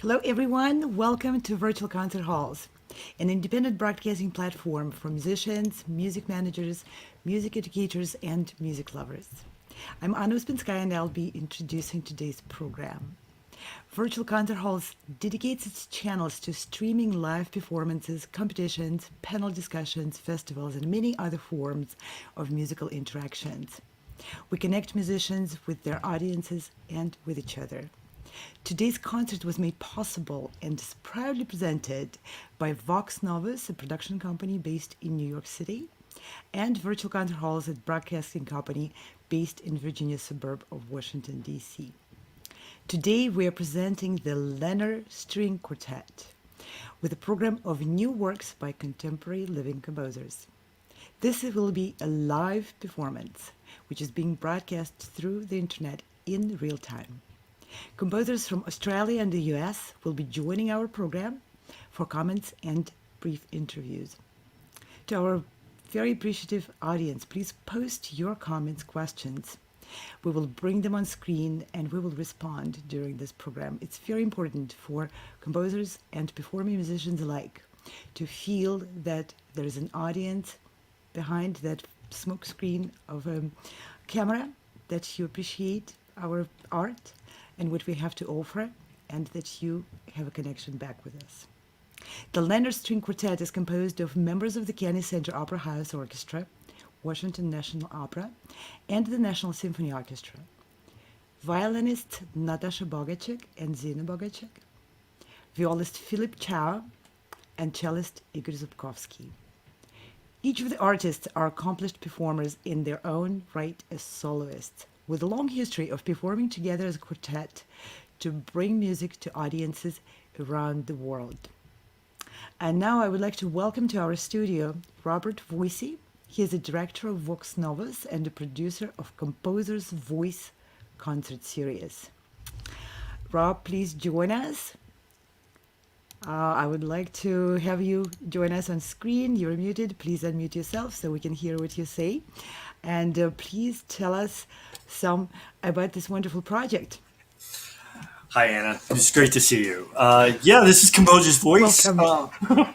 Hello, everyone. Welcome to Virtual Concert Halls, an independent broadcasting platform for musicians, music managers, music educators, and music lovers. I'm Anna Uspinskaya, and I'll be introducing today's program. Virtual Concert Halls dedicates its channels to streaming live performances, competitions, panel discussions, festivals, and many other forms of musical interactions. We connect musicians with their audiences and with each other. Today's concert was made possible and is proudly presented by Vox Novus, a production company based in New York City, and Virtual Concert Halls, a broadcasting company based in Virginia suburb of Washington, D.C. Today we are presenting the Lehner String Quartet with a program of new works by contemporary living composers. This will be a live performance, which is being broadcast through the internet in real time. Composers from Australia and the US will be joining our program for comments and brief interviews. To our very appreciative audience, please post your comments, questions. We will bring them on screen and we will respond during this program. It's very important for composers and performing musicians alike to feel that there is an audience behind that smoke screen of a camera, that you appreciate our art and what we have to offer, and that you have a connection back with us. The Lehner String Quartet is composed of members of the Kennedy Center Opera House Orchestra, Washington National Opera, and the National Symphony Orchestra. Violinists Natasha Bogachek and Zino Bogachek, violist Philippe Chao, and cellist Igor Zubkovsky. Each of the artists are accomplished performers in their own right as soloists, with a long history of performing together as a quartet to bring music to audiences around the world. And now I would like to welcome to our studio Robert Voisey. He is a director of Vox Novus and a producer of Composer's Voice concert series. Rob, please join us. I would like to have you join us on screen. You're muted. Please unmute yourself so we can hear what you say. And please tell us some about this wonderful project. Hi, Anna. It's great to see you. This is Composer's Voice. Welcome.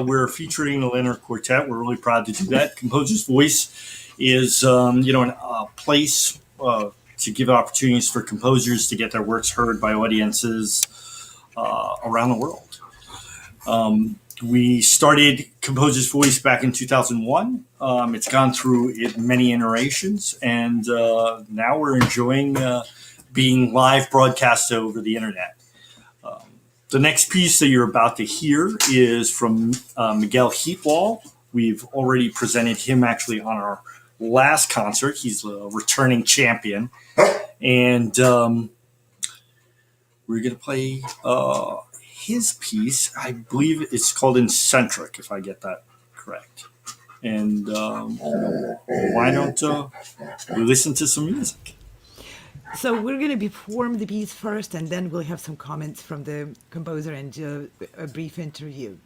We're featuring the Lehner Quartet. We're really proud to do that. Composer's Voice is, a place to give opportunities for composers to get their works heard by audiences around the world. We started Composer's Voice back in 2001. It's gone through many iterations, and now we're enjoying being live broadcast over the internet. The next piece that you're about to hear is from Miguel Heatwole. We've already presented him actually on our last concert. He's a returning champion. And we're going to play his piece. I believe it's called Incentric, if I get that correct. And why don't we listen to some music? So we're going to perform the piece first, and then we'll have some comments from the composer and a brief interview.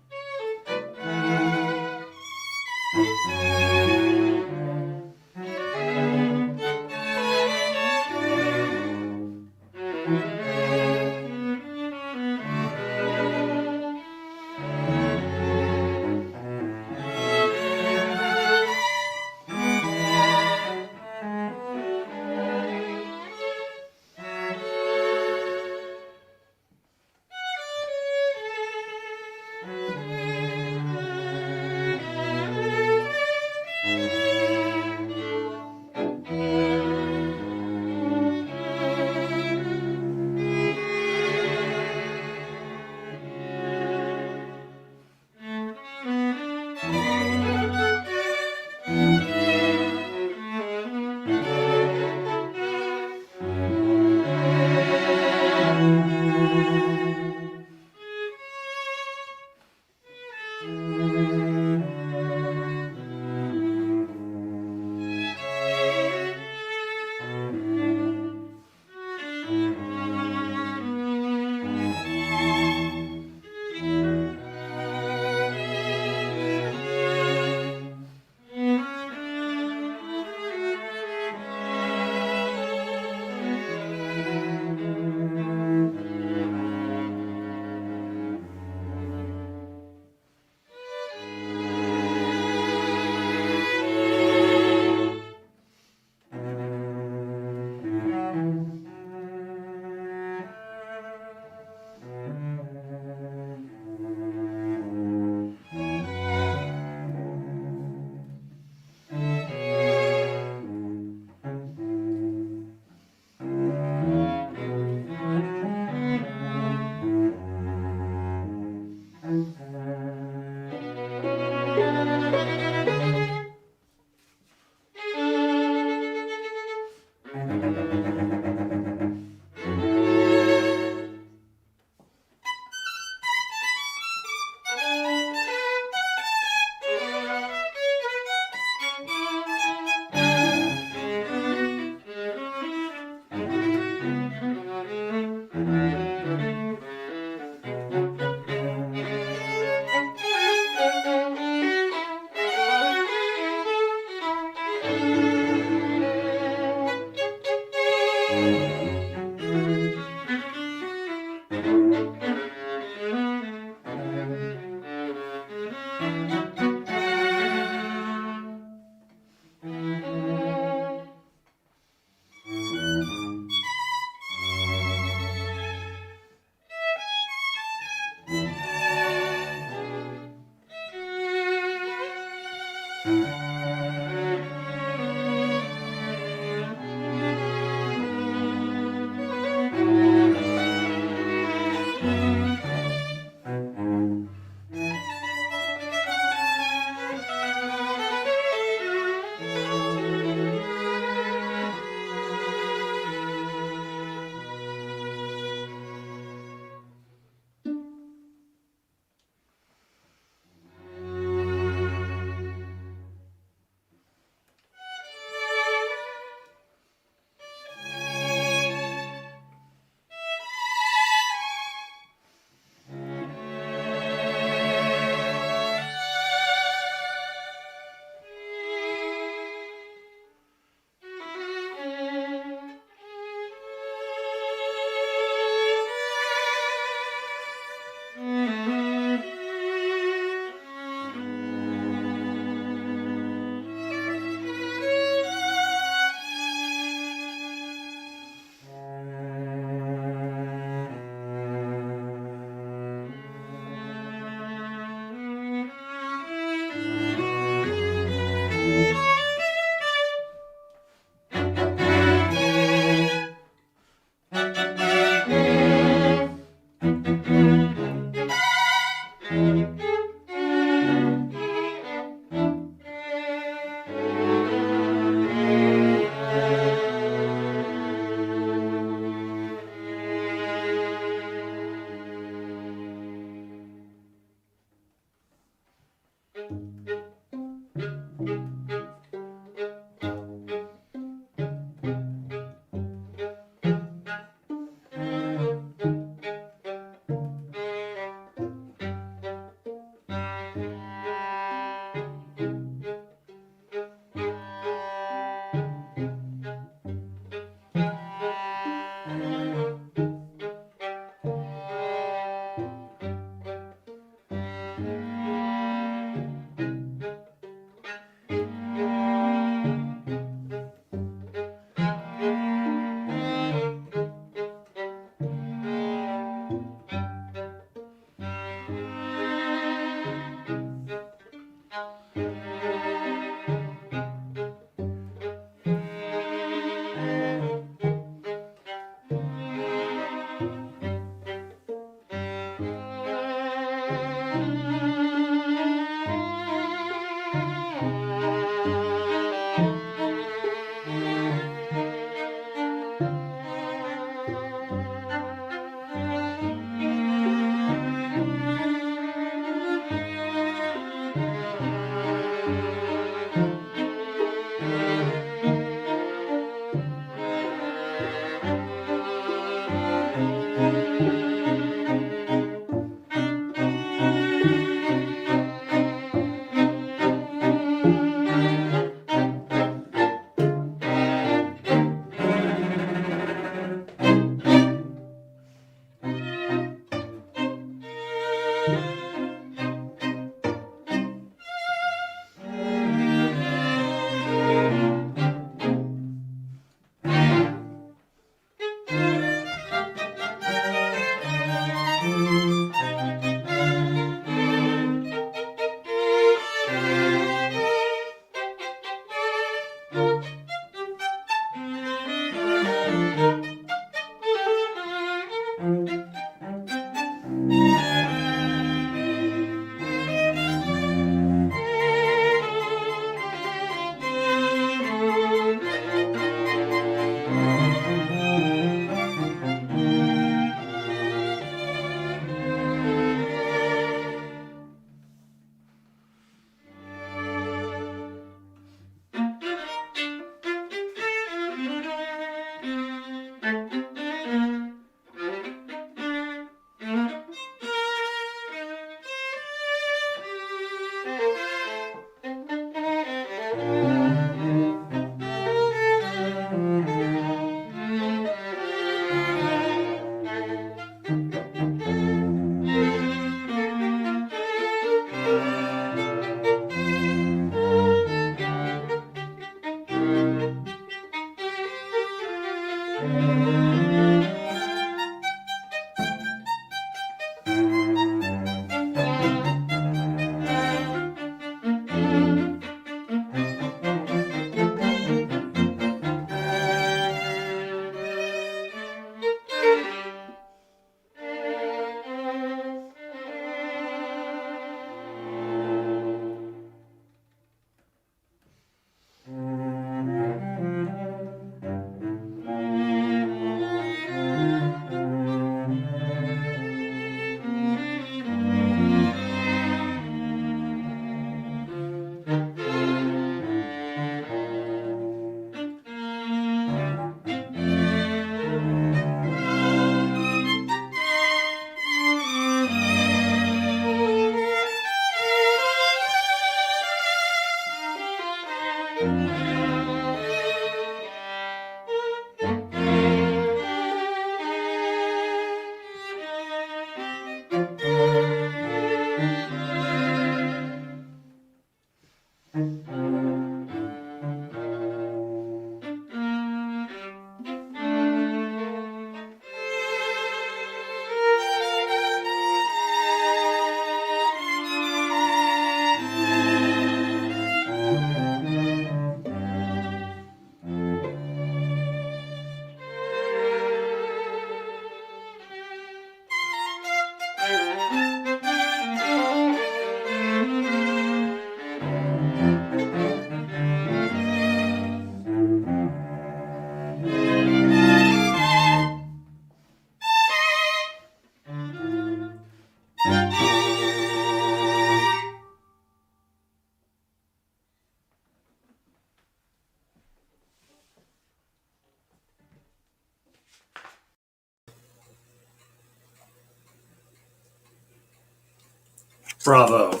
Bravo.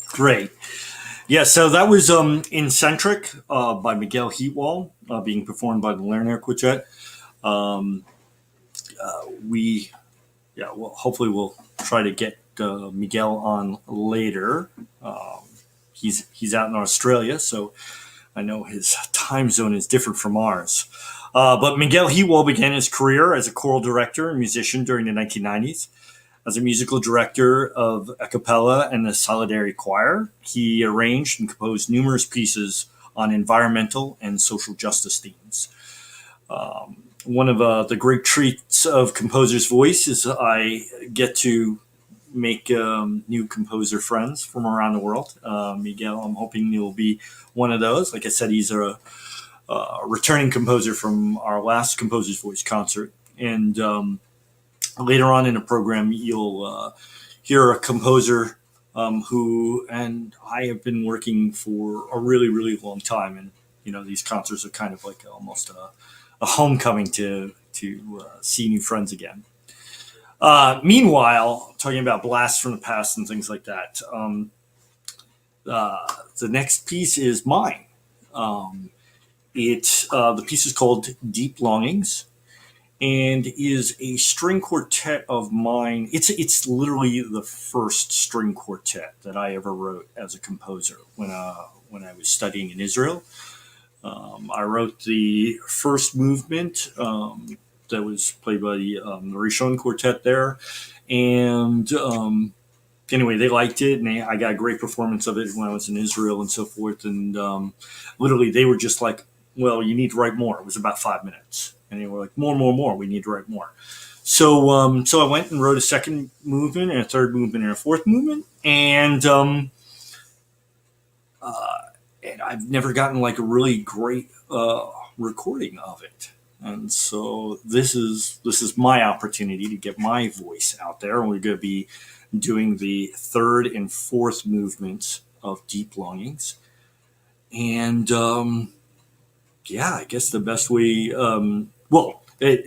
Great. Yeah, so that was Incentric by Miguel Heatwole, being performed by the Lehner Quartet. Um, we, yeah, well, hopefully we'll try to get Miguel on later. He's out in Australia, so I know his time zone is different from ours. But Miguel Heatwole began his career as a choral director and musician during the 1990s. As a musical director of Ecopella and the Solidarity Choir, he arranged and composed numerous pieces on environmental and social justice themes. One of the great treats of Composer's Voice is I get to make new composer friends from around the world. Miguel, I'm hoping you'll be one of those. Like I said, he's a returning composer from our last Composer's Voice concert. And later on in the program, you'll hear a composer who and I have been working for a really, really long time. And, these concerts are kind of like almost a homecoming to see new friends again. Meanwhile, talking about blasts from the past and things like that, the next piece is mine. The piece is called Deep Longings, and is a string quartet of mine. It's literally the first string quartet that I ever wrote as a composer when I was studying in Israel. I wrote the first movement that was played by the Rishon Quartet there, and anyway, they liked it, and I got a great performance of it when I was in Israel and so forth. And literally, they were just like, "Well, you need to write more." It was about 5 minutes, and they were like, "More. We need to write more." So I went and wrote a second movement, and a third movement, and a fourth movement, and I've never gotten like a really great recording of it. And so this is my opportunity to get my voice out there, and we're going to be doing the third and fourth movements of Deep Longings. And I guess the best way.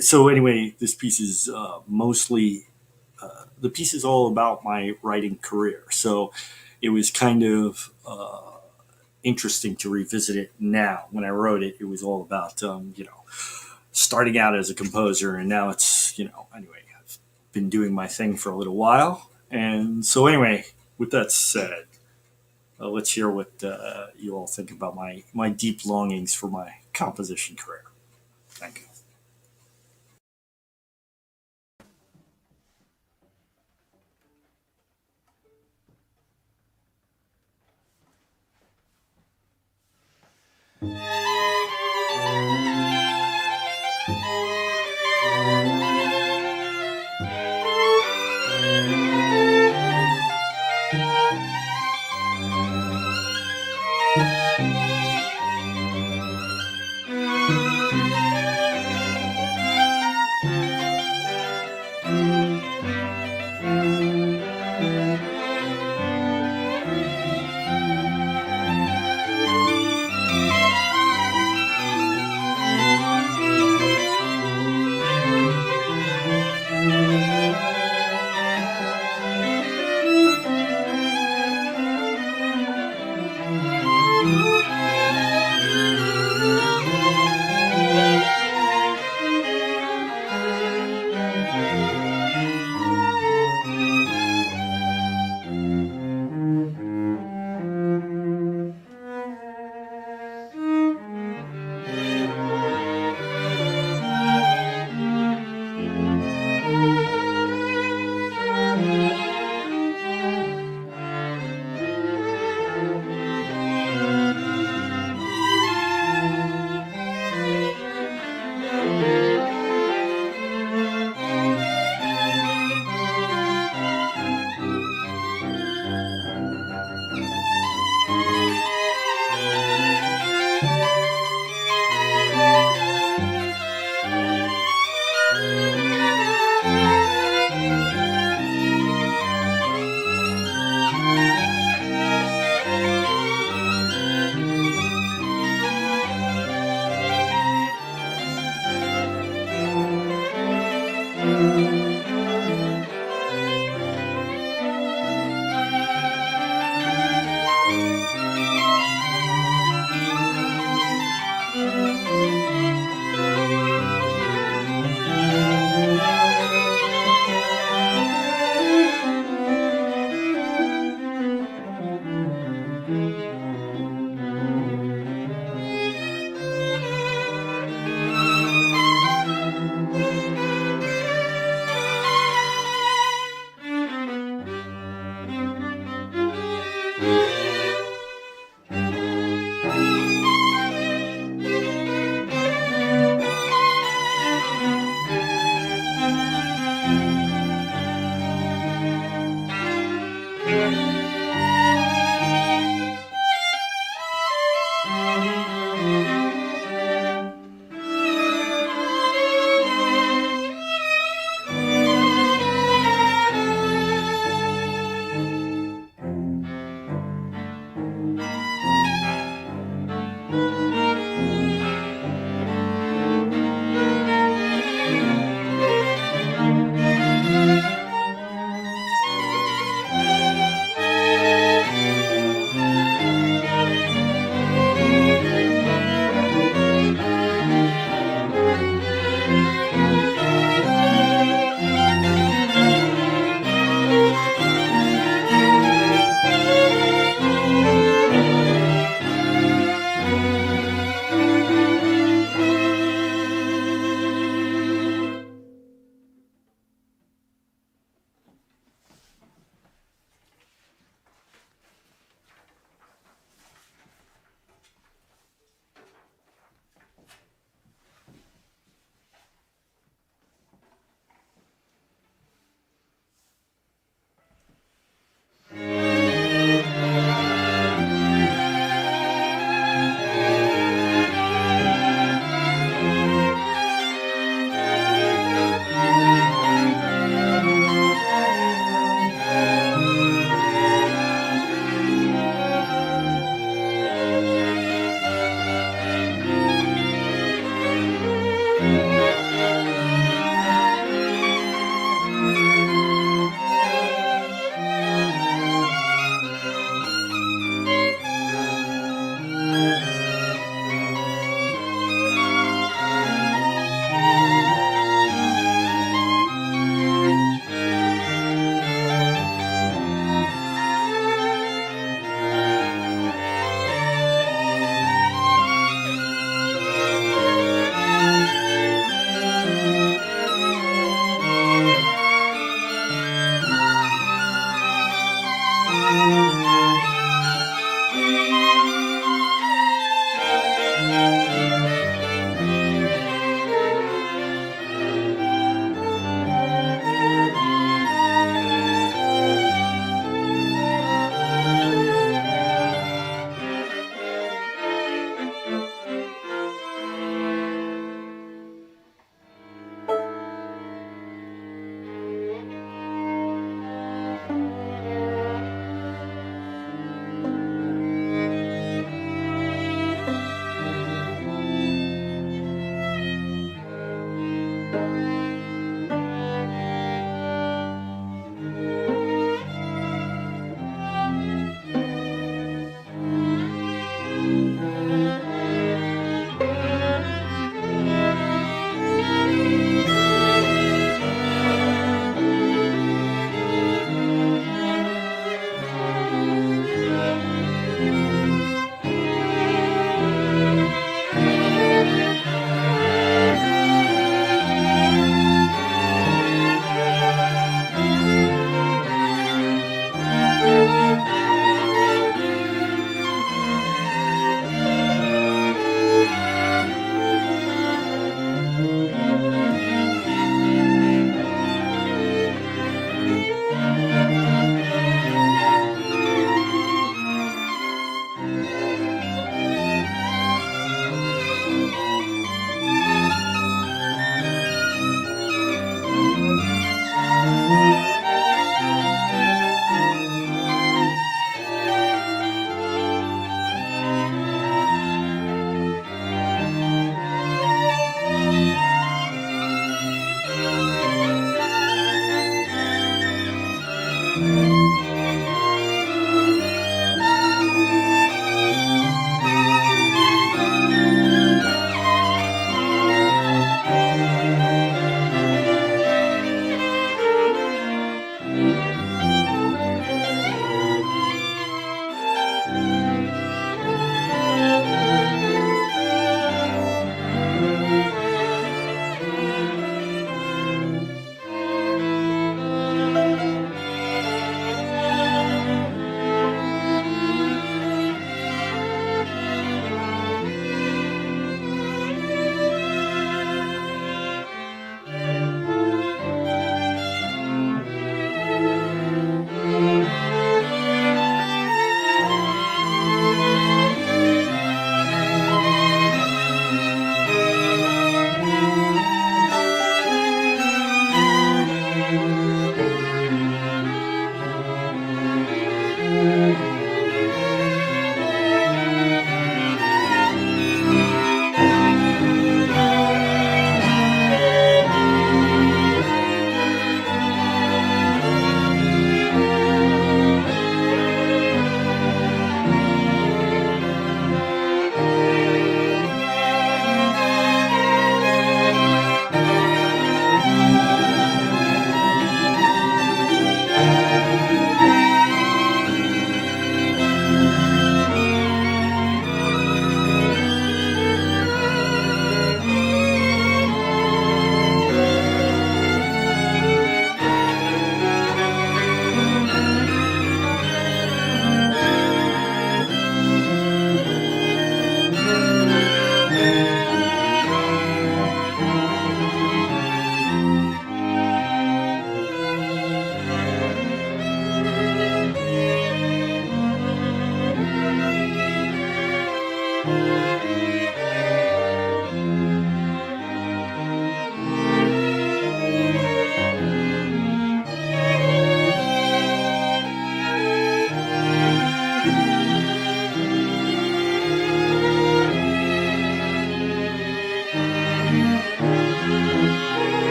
So anyway, this piece is mostly the piece is all about my writing career. So it was kind of interesting to revisit it now. When I wrote it, it was all about starting out as a composer, and now it's anyway, I've been doing my thing for a little while. And so anyway, with that said, let's hear what you all think about my deep longings for my composition career. Thank you.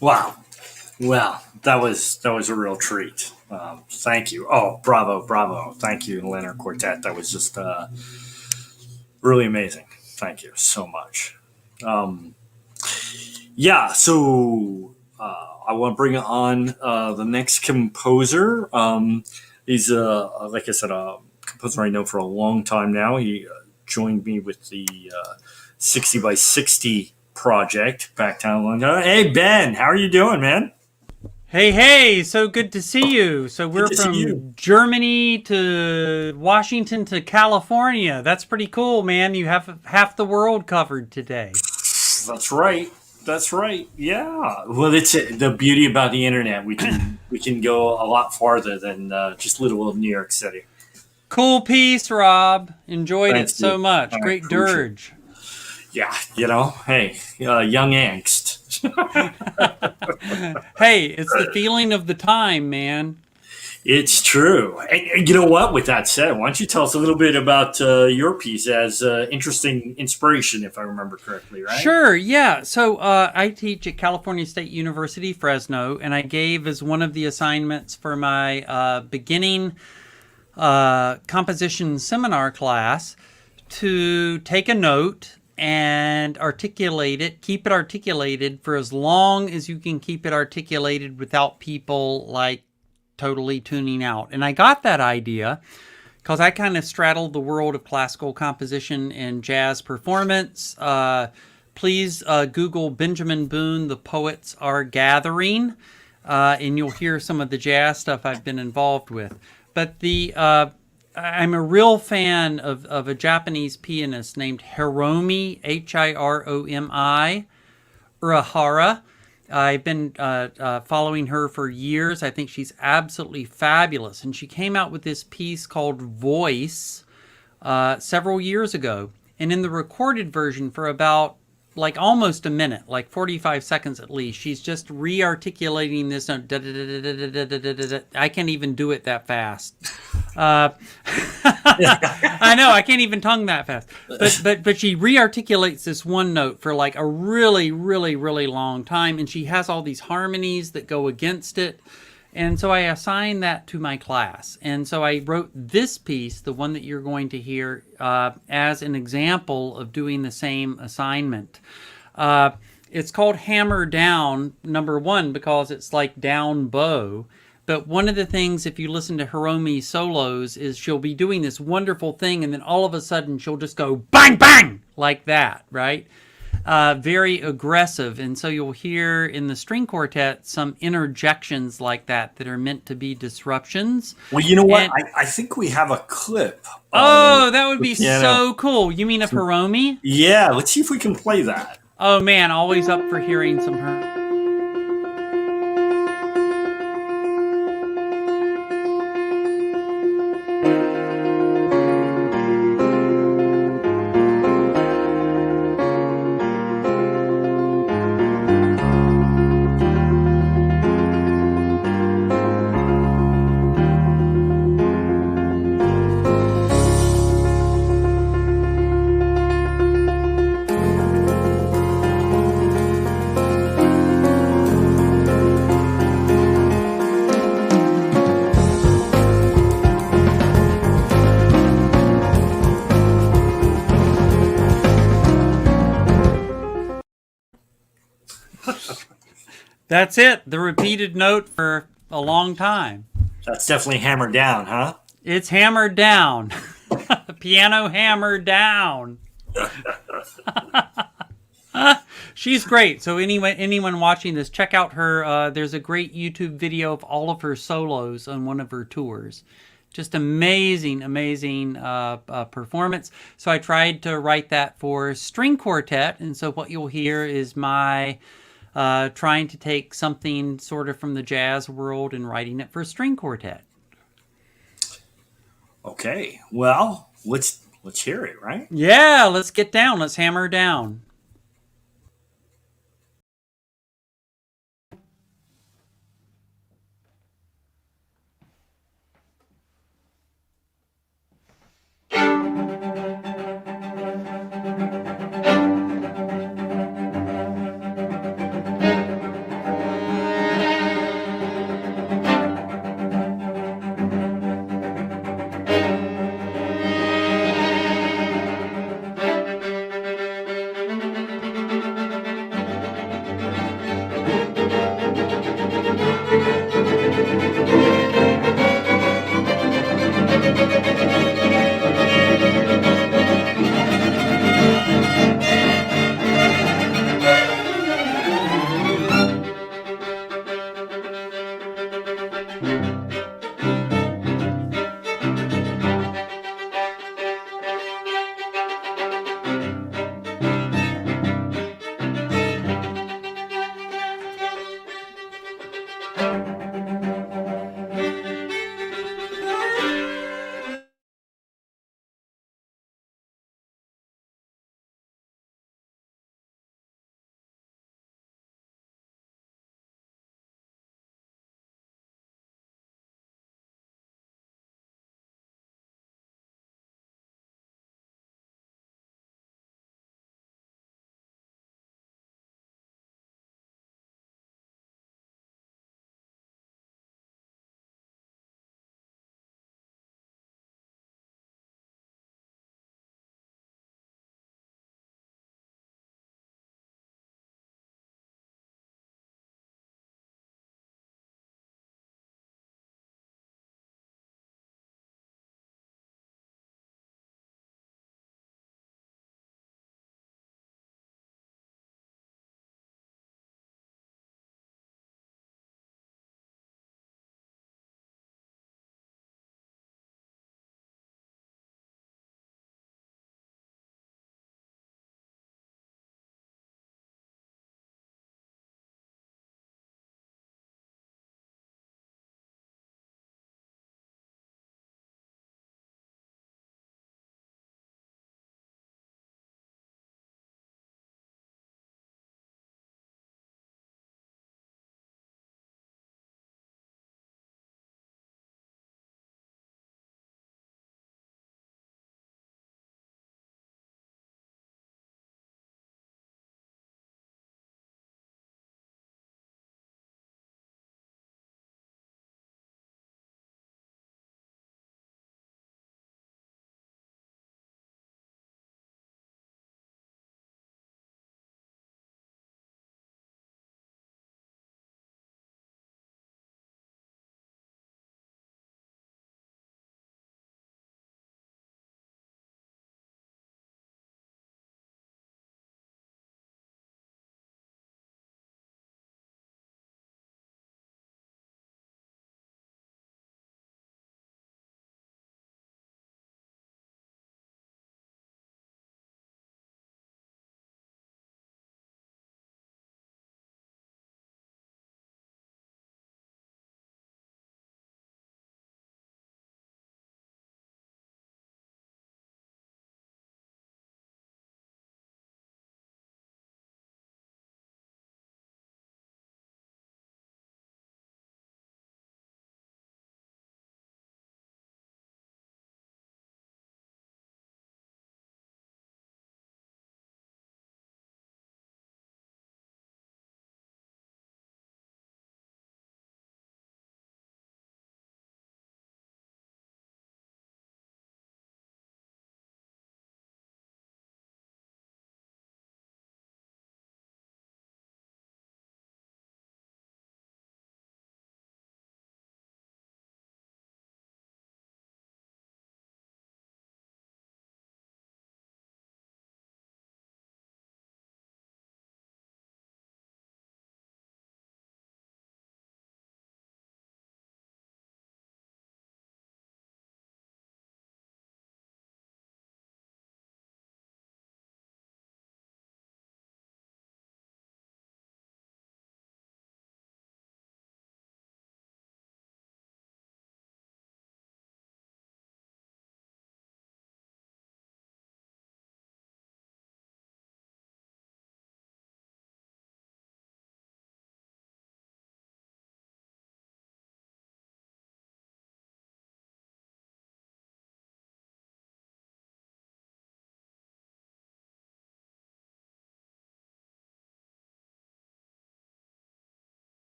Wow. Well, that was a real treat. Thank you. Oh, bravo, bravo. Thank you, Lehner Quartet. That was just really amazing. Thank you so much. Um, yeah, so I want to bring on the next composer. He's, like I said, a composer I know for a long time now. He joined me with the 60 by 60 project back down in London. Hey, Ben, how are you doing, man? Hey, hey, so good to see you. So Good we're to see you. from Germany to Washington to California. That's pretty cool, man. You have half the world covered today. That's right. That's right. Yeah. Well, it's the beauty about the internet. We can go a lot farther than just little old New York City. Cool piece, Rob. Enjoyed Thank it so you. much. I Great appreciate it. dirge. Yeah. Hey, young angst. Hey, it's the feeling of the time, man. It's true. And you know what? With that said, why don't you tell us a little bit about your piece as interesting inspiration, if I remember correctly, right? Sure, yeah. So I teach at California State University, Fresno, and I gave as one of the assignments for my beginning composition seminar class to take a note and articulate it, keep it articulated for as long as you can keep it articulated without people like totally tuning out. And I got that idea because I kind of straddled the world of classical composition and jazz performance. Please Google Benjamin Boone, The Poets Are Gathering, and you'll hear some of the jazz stuff I've been involved with. But I'm a real fan of a Japanese pianist named Hiromi, Hiromi Urahara. I've been following her for years. I think she's absolutely fabulous. And she came out with this piece called Voice several years ago. And in the recorded version, for about like almost a minute, like 45 seconds at least, she's just re-articulating this note. I can't even do it that fast. I know, I can't even tongue that fast. But she re-articulates this one note for like a really, really, really long time, and she has all these harmonies that go against it. And so I assigned that to my class. And so I wrote this piece, the one that you're going to hear, as an example of doing the same assignment. It's called Hammer Down, number one, because it's like down bow. But one of the things, if you listen to Hiromi solos, is she'll be doing this wonderful thing, and then all of a sudden she'll just go bang, bang, like that, right? Very aggressive. And so you'll hear in the string quartet some interjections like that that are meant to be disruptions. Well, you know what? And, I think we have a clip. oh, that would be Piano. so cool. You mean of Hiromi? Yeah, let's see if we can play that. Oh, man, always up for hearing some her. That's it. The repeated note for a long time. That's definitely hammered down, huh? It's hammered down. Piano hammered down. She's great. So anyone watching this, check out her. There's a great YouTube video of all of her solos on one of her tours. Just amazing, amazing performance. So I tried to write that for string quartet. And so what you'll hear is my trying to take something sort of from the jazz world and writing it for string quartet. Okay. Well, let's hear it, right? Yeah, let's get down. Let's hammer down.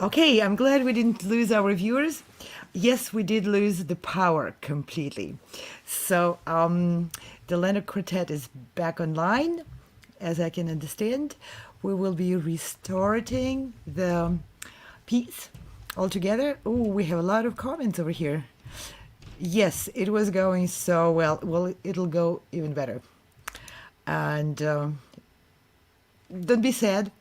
Okay, I'm glad we didn't lose our viewers. Yes, we did lose the power completely. So the Lehner Quartet is back online, as I can understand. We will be restarting the piece altogether. Oh, we have a lot of comments over here. Yes, it was going so well. Well, it'll go even better. And don't be sad.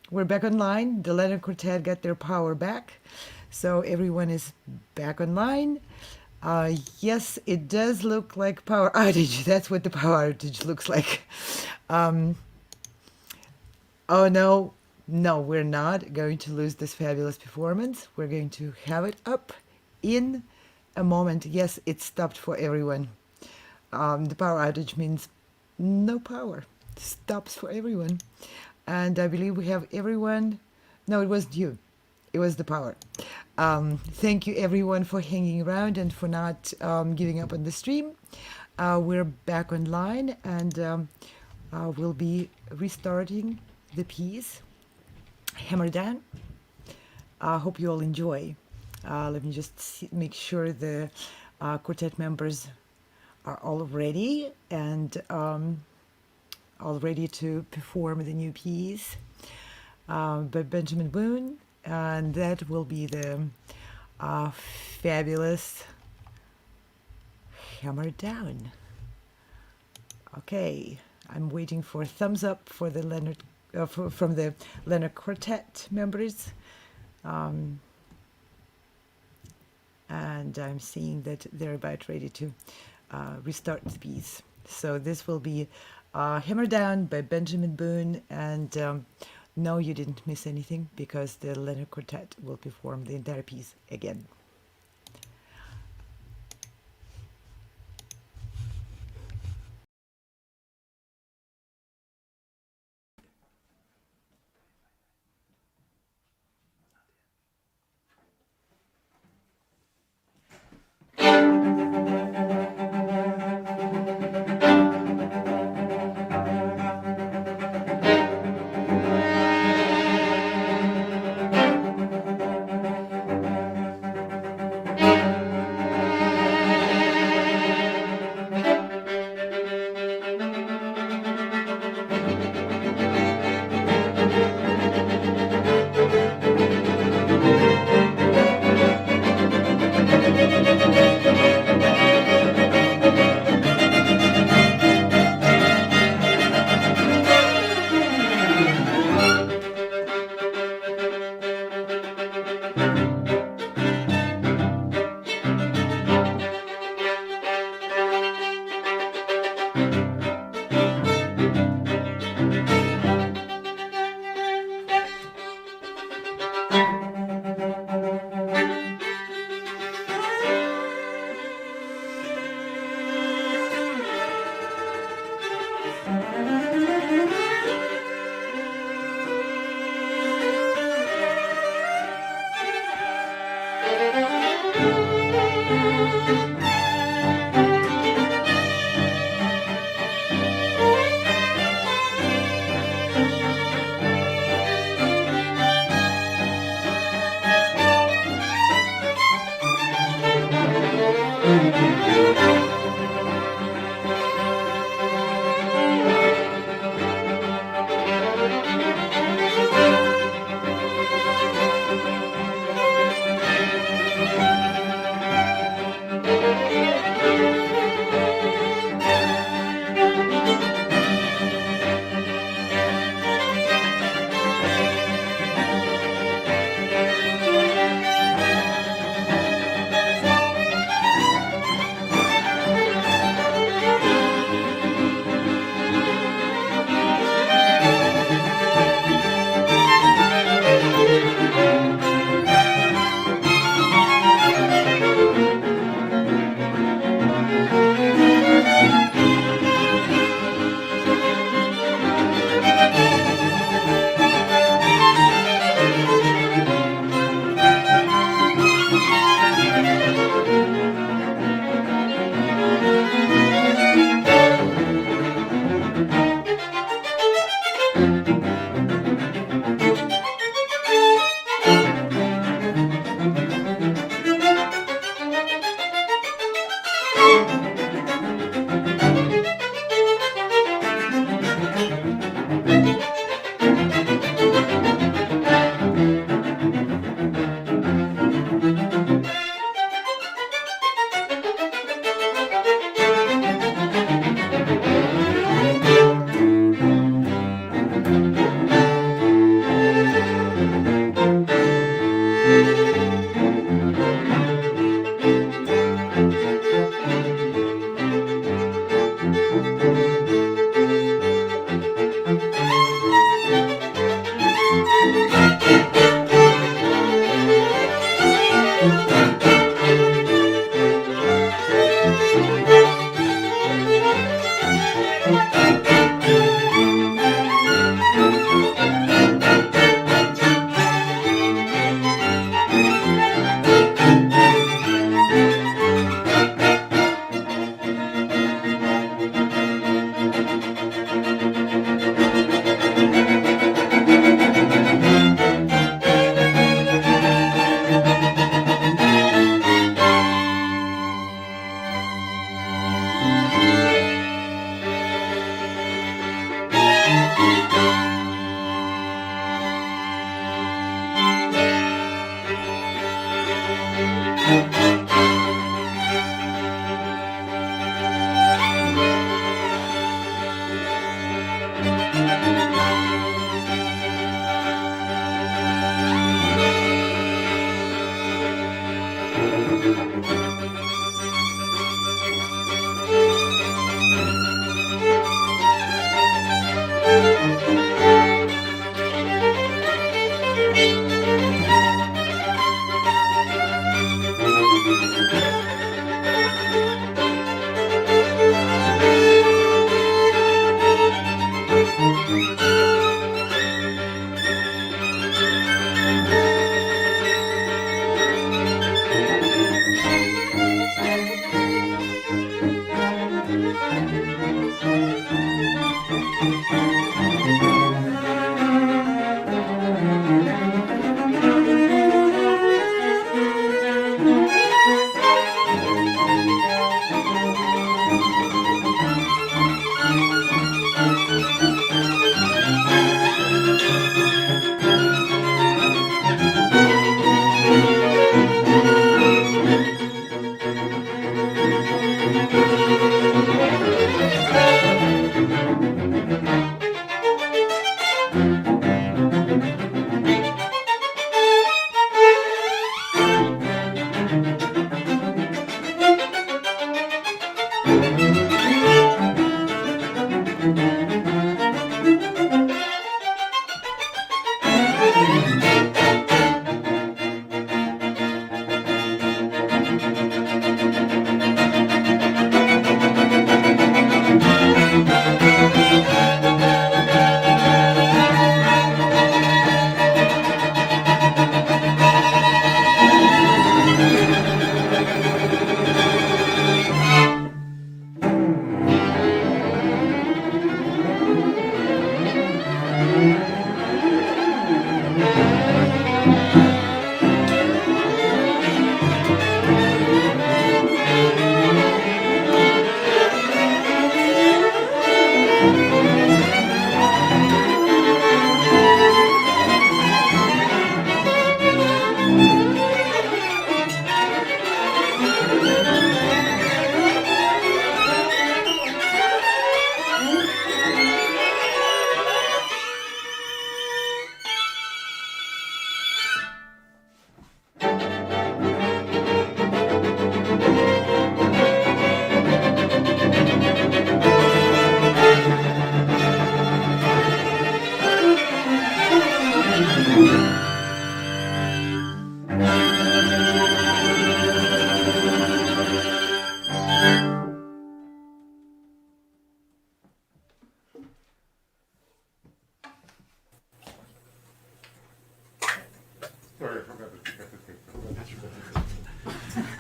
We're back online. The Lehner Quartet got their power back. So everyone is back online. Yes, it does look like power outage. That's what the power outage looks like. Oh no, no, we're not going to lose this fabulous performance. We're going to have it up in a moment. Yes, it stopped for everyone. The power outage means no power. Stops for everyone. And I believe we have everyone. No, it wasn't you. It was the power. Thank you everyone for hanging around and for not giving up on the stream. We're back online and we'll be restarting the piece, Hammer Down. I hope you all enjoy. Let me just make sure the quartet members are all ready and all ready to perform the new piece by Benjamin Boone, and that will be the fabulous Hammer Down. Okay, I'm waiting for a thumbs up for the Lehner, from the Lehner Quartet members, and I'm seeing that they're about ready to restart the piece. So this will be Hammer Down by Benjamin Boone, and no, you didn't miss anything because the Lehner Quartet will perform the entire piece again.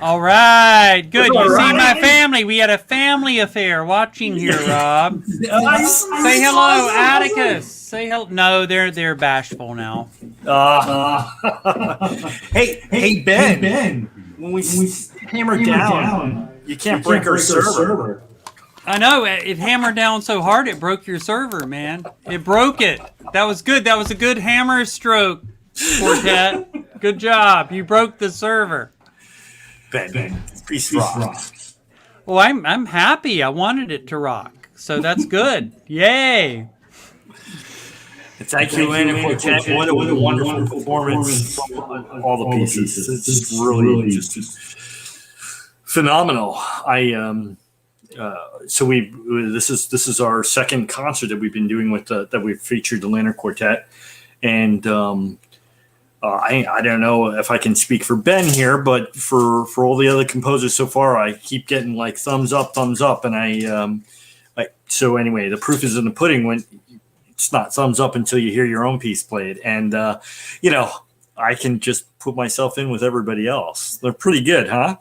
All right, good. All You see right. my family. We had a family affair watching here, Rob. Nice. Say hello, Atticus. Say hello. No, they're bashful now. Hey, Ben. When we hammer down, you can't break our server. I know it hammered down so hard it broke your server, man. It broke it. That was good. That was a good hammer stroke, Quartet. Good job. You broke the server. Ben, peace rock. Well, I'm happy. I wanted it to rock, so that's good. Yay! Thank you, Lehner Quartet. What a wonderful performance from all the pieces. It's just really just phenomenal. So this is our second concert that we've been doing with that we've featured the Lehner Quartet, and I don't know if I can speak for Ben here, but for all the other composers so far, I keep getting like thumbs up, and so anyway, the proof is in the pudding when it's not thumbs up until you hear your own piece played, and I can just put myself in with everybody else. They're pretty good, huh?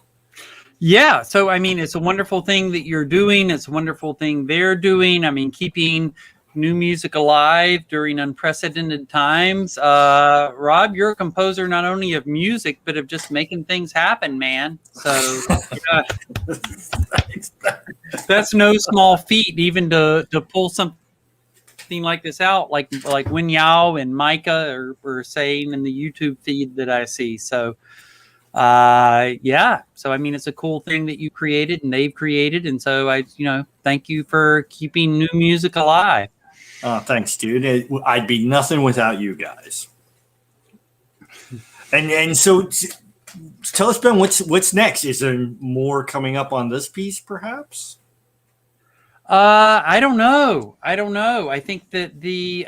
Yeah, so I mean, it's a wonderful thing that you're doing. It's a wonderful thing they're doing. I mean, keeping new music alive during unprecedented times. Rob, you're a composer not only of music, but of just making things happen, man. So that's no small feat, even to pull something like this out, like Wen Yao and Micah are saying in the YouTube feed that I see. So so I mean, it's a cool thing that you created and they've created, and so I thank you for keeping new music alive. Thanks, dude. I'd be nothing without you guys. And so tell us, Ben, what's next? Is there more coming up on this piece, perhaps? I don't know. I think that the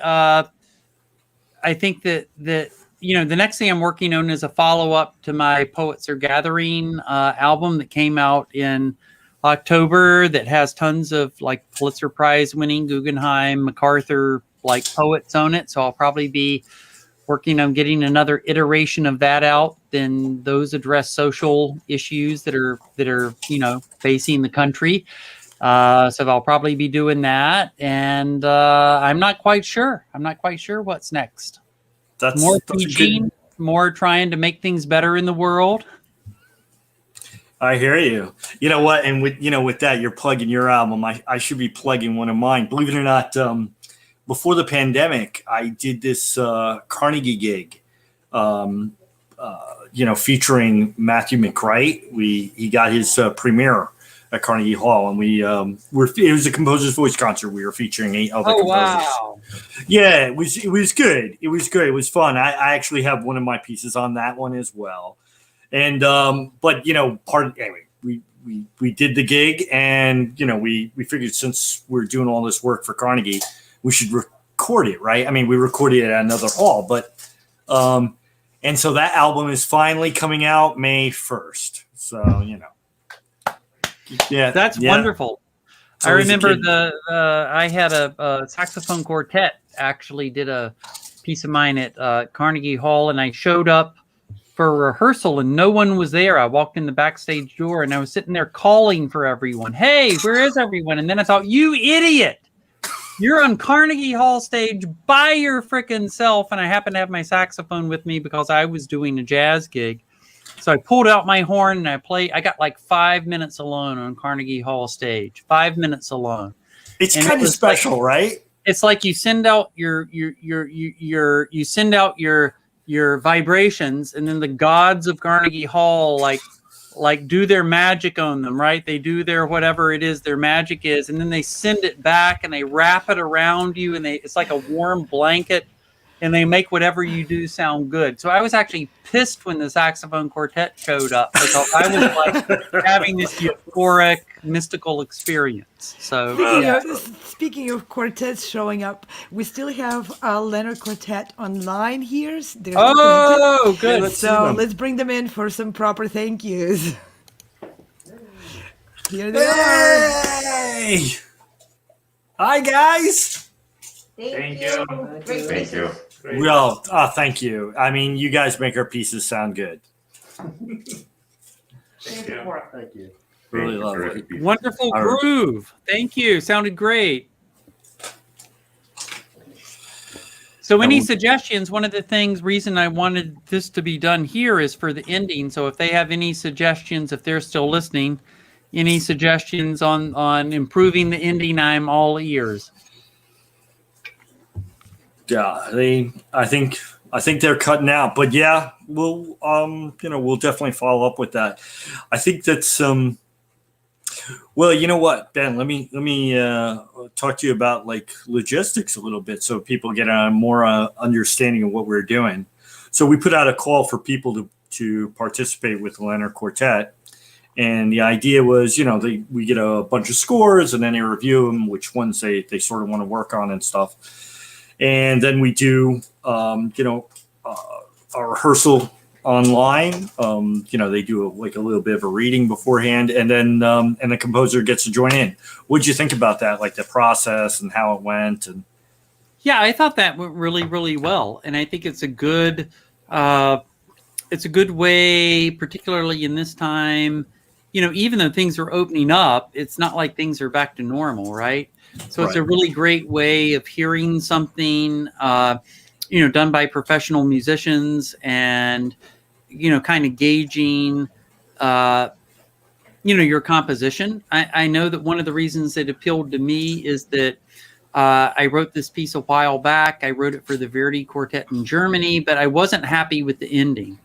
next thing I'm working on is a follow-up to my Poets Are Gathering album that came out in October that has tons of like Pulitzer Prize winning, Guggenheim, MacArthur like poets on it. So I'll probably be working on getting another iteration of that out. Then those address social issues that are facing the country. So I'll probably be doing that, and I'm not quite sure. What's next. That's more teaching, more trying to make things better in the world. I hear you. You know what? And with that, you're plugging your album. I should be plugging one of mine. Believe it or not, before the pandemic, I did this Carnegie gig, featuring Matthew McWright. He got his premiere at Carnegie Hall, and it was a composer's voice concert. We were featuring 8 other composers. Wow. Yeah, it was good. It was good. It was fun. I actually have one of my pieces on that one as well. And we did the gig, and we figured since we're doing all this work for Carnegie, we should record it, right? I mean, we recorded it at another hall, but and so that album is finally coming out May 1st. So yeah, that's wonderful. So I remember I had a saxophone quartet actually did a piece of mine at Carnegie Hall, and I showed up for a rehearsal and no one was there. I walked in the backstage door and I was sitting there calling for everyone. Hey, where is everyone? And then I thought, you idiot, you're on Carnegie Hall stage by your frickin' self. And I happened to have my saxophone with me because I was doing a jazz gig. So I pulled out my horn and I got like 5 minutes alone on Carnegie Hall stage, 5 minutes alone. It's kind of special, right? It's like you send out your vibrations, and then the gods of Carnegie Hall like do their magic on them, right? They do their whatever it is their magic is, and then they send it back and they wrap it around you, and it's like a warm blanket, and they make whatever you do sound good. So I was actually pissed when the saxophone quartet showed up because I was like having this euphoric, mystical experience. So speaking of quartets showing up, we still have Lehner Quartet online here. Oh, good. So let's bring them in for some proper thank yous. Here they are. Hi, guys. Thank you. Great Thank you. pieces. Well, thank you. I mean, you guys make our pieces sound good. Thank you. Really love it. Wonderful groove. Thank you. Sounded great. So any suggestions? One of the reason I wanted this to be done here is for the ending. So if they have any suggestions, if they're still listening, any suggestions on improving the ending, I'm all ears. Yeah, I think they're cutting out, but yeah, we'll we'll definitely follow up with that. I think that's well, you know what, Ben, let me talk to you about like logistics a little bit so people get a more understanding of what we're doing. So we put out a call for people to participate with the Lehner Quartet. And the idea was, we get a bunch of scores and then they review them, which ones they sort of want to work on and stuff. And then we do, a rehearsal online. They do a little bit of a reading beforehand, and then and the composer gets to join in. What'd you think about that? Like the process and how it went? And yeah, I thought that went really, really well, and I think it's a good way, particularly in this time. Even though things are opening up, it's not like things are back to normal, right? So It's a really great way of hearing something, done by professional musicians and, kind of gauging, your composition. I know that one of the reasons it appealed to me is that I wrote this piece a while back. I wrote it for the Verdi Quartet in Germany, but I wasn't happy with the ending.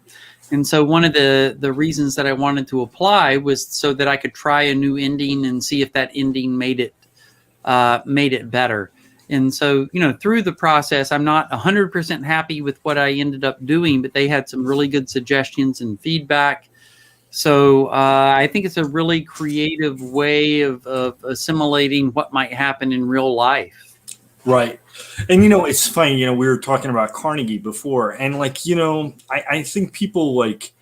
And so one of the reasons that I wanted to apply was so that I could try a new ending and see if that ending made it better. And so, through the process, I'm not 100% happy with what I ended up doing, but they had some really good suggestions and feedback. So I think it's a really creative way of assimilating what might happen in real life. Right. And, it's funny, we were talking about Carnegie before, and I think people like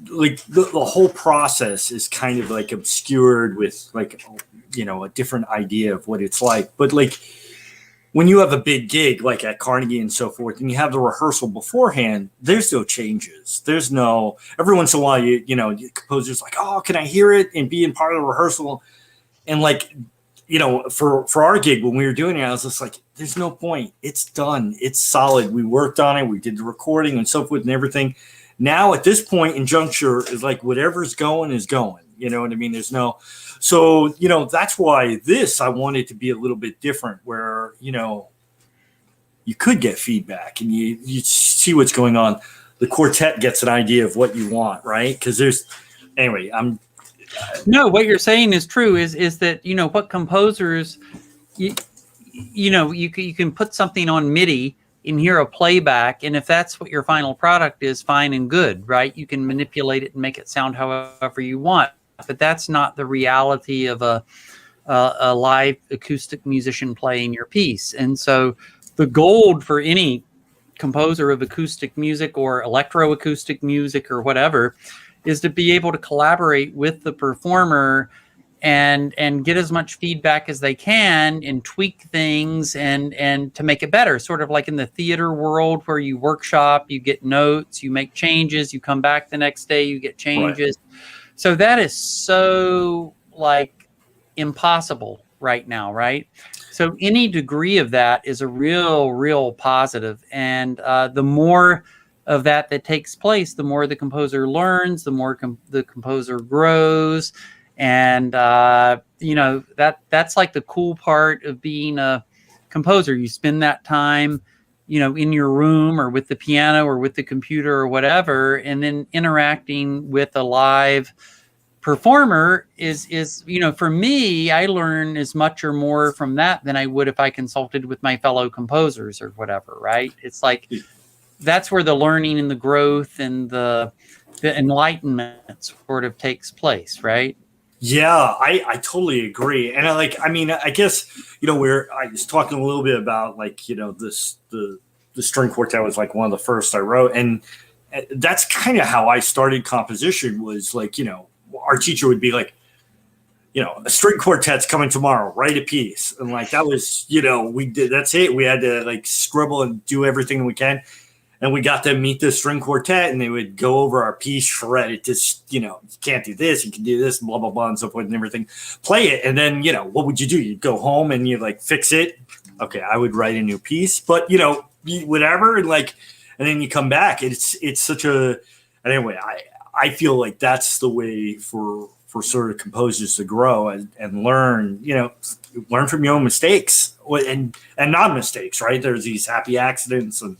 the whole process is kind of like obscured with a different idea of what it's like. But when you have a big gig like at Carnegie and so forth, and you have the rehearsal beforehand, there's no changes. There's no, every once in a while, the composer's like, oh, can I hear it and be in part of the rehearsal? And for our gig, when we were doing it, I was just like, there's no point. It's done. It's solid. We worked on it. We did the recording and so forth and everything. Now at this point in juncture is like whatever's going is going. You know what I mean? There's no, so, that's why I wanted to be a little bit different where, you could get feedback and you see what's going on. The quartet gets an idea of what you want, right? Because no, what you're saying is true is that, what composers, you can put something on MIDI and hear a playback. And if that's what your final product is, fine and good, right? You can manipulate it and make it sound however you want. But that's not the reality of a live acoustic musician playing your piece. And so the gold for any composer of acoustic music or electroacoustic music or whatever is to be able to collaborate with the performer and get as much feedback as they can and tweak things and to make it better. Sort of like in the theater world where you workshop, you get notes, you make changes, you come back the next day, you get changes. Right. So that is so impossible right now, right? So any degree of that is a real positive. And the more of that takes place, the more the composer learns, the more the composer grows. And, that's like the cool part of being a composer. You spend that time, in your room or with the piano or with the computer or whatever, and then interacting with a live performer is for me, I learn as much or more from that than I would if I consulted with my fellow composers or whatever, right? It's like that's where the learning and the growth and the enlightenment sort of takes place, right? Yeah, I totally agree. And I guess, I was talking a little bit about the string quartet was one of the first I wrote. And that's kind of how I started composition was our teacher would be like, a string quartet's coming tomorrow, write a piece. And like, that was, we did, that's it. We had to like scribble and do everything we can. And we got to meet the string quartet and they would go over our piece, shred it, just, you can't do this, you can do this, blah, blah, blah, and so forth and everything. Play it. And then, what would you do? You'd go home and you like fix it. Okay, I would write a new piece, but, whatever. And like, and then you come back. It's such a, anyway, I feel like that's the way for sort of composers to grow and learn, learn from your own mistakes and non-mistakes, right? There's these happy accidents and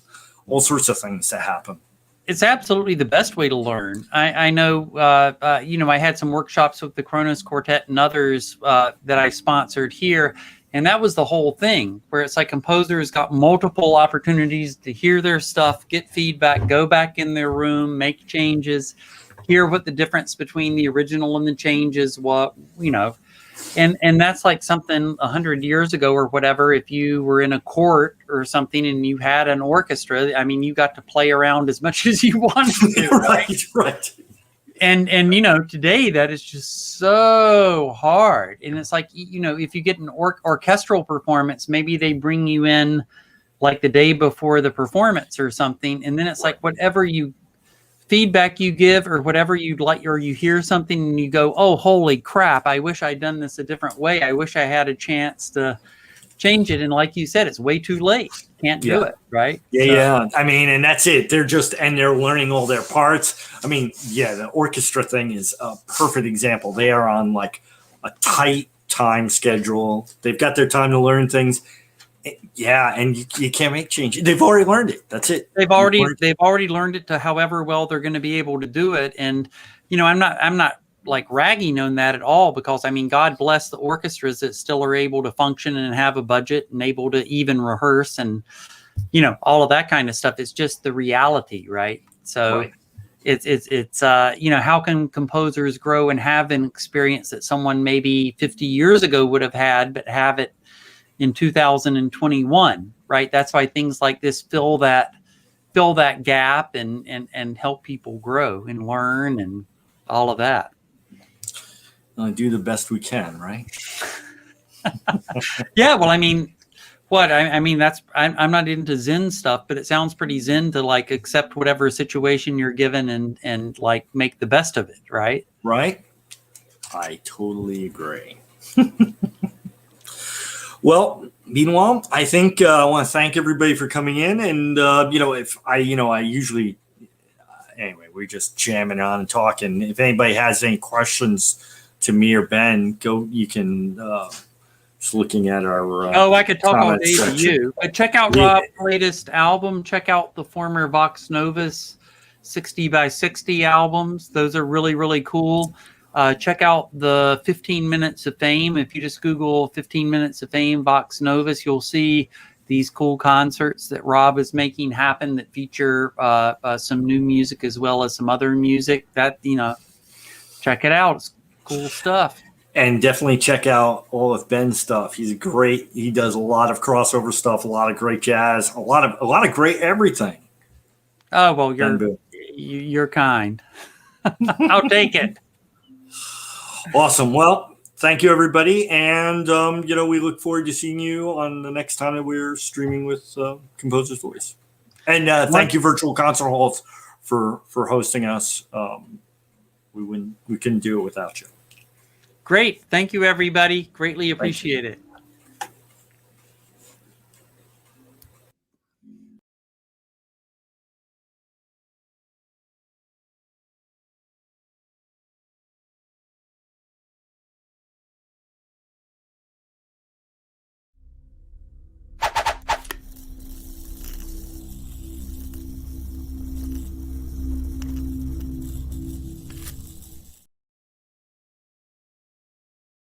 all sorts of things that happen. It's absolutely the best way to learn. I know, I had some workshops with the Kronos Quartet and others that I sponsored here. And that was the whole thing, where it's like composers got multiple opportunities to hear their stuff, get feedback, go back in their room, make changes, hear what the difference between the original and the changes, and that's like something 100 years ago or whatever. If you were in a court or something and you had an orchestra, I mean, you got to play around as much as you wanted to, right. And today that is just so hard. And it's like, if you get an orchestral performance, maybe they bring you in like the day before the performance or something. And then it's like whatever feedback you give or whatever you'd like, or you hear something and you go, oh, holy crap, I wish I'd done this a different way. I wish I had a chance to change it. And like you said, it's way too late. Can't do it, right? Yeah. I mean, and that's it. They're learning all their parts. I mean, the orchestra thing is a perfect example. They are on like a tight time schedule. They've got their time to learn things. Yeah, and you can't make changes. They've already learned it. That's it. They've already learned it to however well they're going to be able to do it. And I'm not like ragging on that at all, because I mean, God bless the orchestras that still are able to function and have a budget and able to even rehearse and all of that kind of stuff. It's just the reality, right? So right. It's how can composers grow and have an experience that someone maybe 50 years ago would have had, but have it in 2021, right? That's why things like this fill that gap and help people grow and learn and all of that. Do the best we can, right? Yeah, well, I mean, that's I'm not into Zen stuff, but it sounds pretty Zen to like accept whatever situation you're given and like make the best of it, right? Right. I totally agree. Well, meanwhile, I think I want to thank everybody for coming in, and I usually anyway, we're just jamming on and talking. If anybody has any questions to me or Ben, you can just looking at our I could talk all day section. to you. But check out Rob's latest album. Check out the former Vox Novus 60 by 60 albums. Those are really, really cool. Check out the 15 Minutes of Fame. If you just Google 15 Minutes of Fame Vox Novus, you'll see these cool concerts that Rob is making happen that feature some new music as well as some other music. That, check it out. It's cool stuff. And definitely check out all of Ben's stuff. He does a lot of crossover stuff, a lot of great jazz, a lot of great everything. Oh, well, you're kind. I'll take it. Awesome. Well, thank you, everybody. And, we look forward to seeing you on the next time that we're streaming with Composer's Voice. And thank you, Virtual Concert Halls, for hosting us. We couldn't do it without you. Great. Thank you, everybody. Greatly appreciate it.